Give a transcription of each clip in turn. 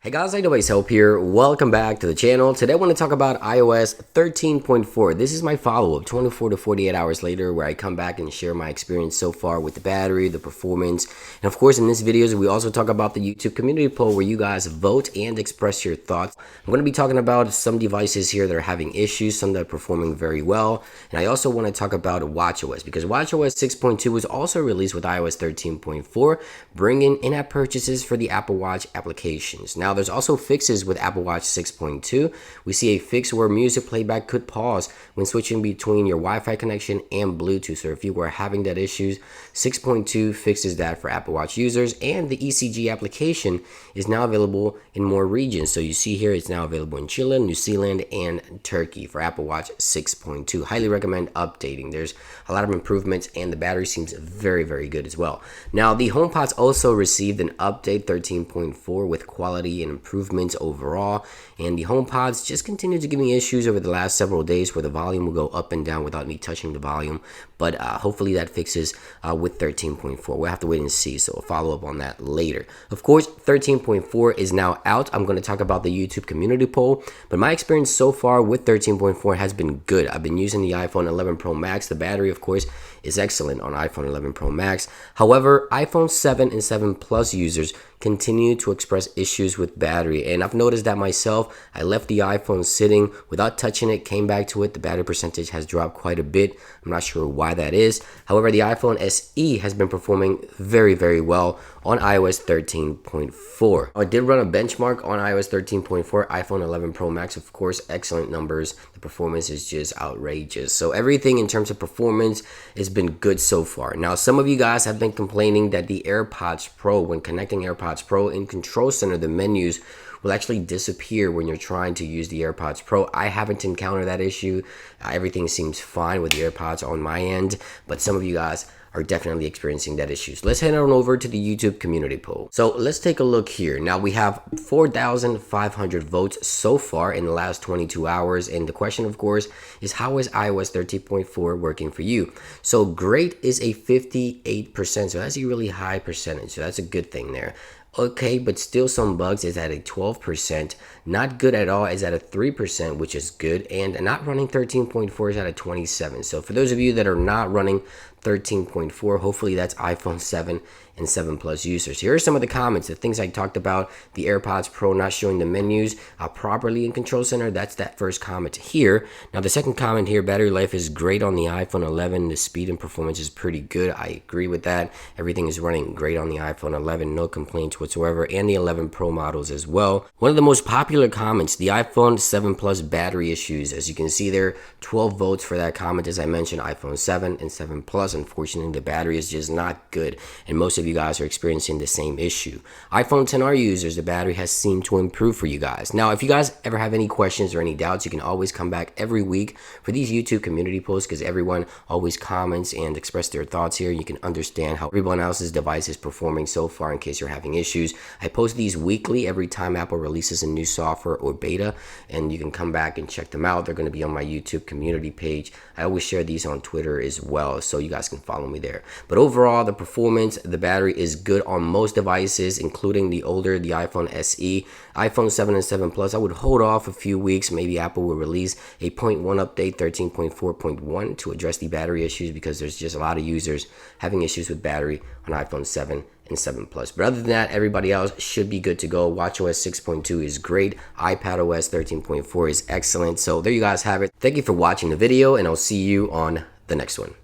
Hey guys, iOS Help here. Welcome back to the channel. Today I want to talk about iOS 13.4. This is my follow-up 24 to 48 hours later where I come back and share my experience so far with the battery, the performance, and of course in this video we also talk about the YouTube community poll where you guys vote and express your thoughts. I'm going to be talking about some devices here that are having issues, some that are performing very well, and I also want to talk about WatchOS because WatchOS 6.2 was also released with iOS 13.4, bringing in-app purchases for the Apple Watch applications. Now, there's also fixes with Apple Watch 6.2. We see a fix where music playback could pause when switching between your Wi-Fi connection and Bluetooth. So if you were having that issues, 6.2 fixes that for Apple Watch users, and the ECG application is now available in more regions. So you see here it's now available in Chile, New Zealand, and Turkey for Apple Watch 6.2. Highly recommend updating. There's a lot of improvements and the battery seems very, very good as well. Now, the HomePods also received an update 13.4 with quality and improvements overall, and the HomePods just continue to give me issues over the last several days where the volume will go up and down without me touching the volume, but hopefully that fixes with 13.4. We'll have to wait and see, so I'll follow up on that later. Of course, 13.4 is now out. I'm going to talk about the YouTube community poll, but my experience so far with 13.4 has been good. I've been using the iPhone 11 Pro Max. The battery, of course, is excellent on iPhone 11 Pro Max. However, iPhone 7 and 7 Plus users continue to express issues with battery, and I've noticed that myself. I left the iPhone sitting without touching it, came back to it, the battery percentage has dropped quite a bit. I'm not sure why that is. However, the iPhone SE has been performing very, very well on iOS 13.4. I did run a benchmark on iOS 13.4, iPhone 11 Pro Max, of course, excellent numbers. The performance is just outrageous. So everything in terms of performance has been good so far. Now, some of you guys have been complaining that the AirPods Pro, when connecting AirPods Pro in Control Center, the menus will actually disappear when you're trying to use the AirPods Pro. I haven't encountered that issue. Everything seems fine with the AirPods on my end, but some of you guys are definitely experiencing that issues. Let's head on over to the YouTube community poll. So let's take a look here. Now we have 4,500 votes so far in the last 22 hours. And the question, of course, is how is iOS 13.4 working for you? So great is a 58%. So that's a really high percentage. So that's a good thing there. Okay, but still some bugs is at a 12%. Not good at all is at a 3%, which is good. And not running 13.4 is at a 27%. So for those of you that are not running 13.4, hopefully that's iPhone 7 and 7 Plus users. Here are some of the comments, the things I talked about, the AirPods Pro not showing the menus properly in Control Center. That's that first comment here. Now the second comment here, battery life is great on the iPhone 11. The speed and performance is pretty good. I agree with that. Everything is running great on the iPhone 11, no complaints whatsoever, and the 11 Pro models as well. One of the most popular comments, the iPhone 7 Plus battery issues. As you can see there, 12 votes for that comment. As I mentioned, iPhone 7 and 7 Plus, unfortunately the battery is just not good, and most of you guys are experiencing the same issue. iPhone XR users, the battery has seemed to improve for you guys. Now, if you guys ever have any questions or any doubts, you can always come back every week for these YouTube community posts because everyone always comments and express their thoughts here. You can understand how everyone else's device is performing so far in case you're having issues. I post these weekly every time Apple releases a new software or beta, and you can come back and check them out. They're going to be on my YouTube community page. I always share these on Twitter as well, so you guys can follow me there. But overall, the performance, the battery is good on most devices, including the iPhone SE, iPhone 7 and 7 Plus. I would hold off a few weeks. Maybe Apple will release a 0.1 update, 13.4.1, to address the battery issues because there's just a lot of users having issues with battery on iPhone 7 and 7 Plus. But other than that, everybody else should be good to go. WatchOS 6.2 is great. iPadOS 13.4 is excellent. So there you guys have it. Thank you for watching the video, and I'll see you on the next one.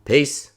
Peace.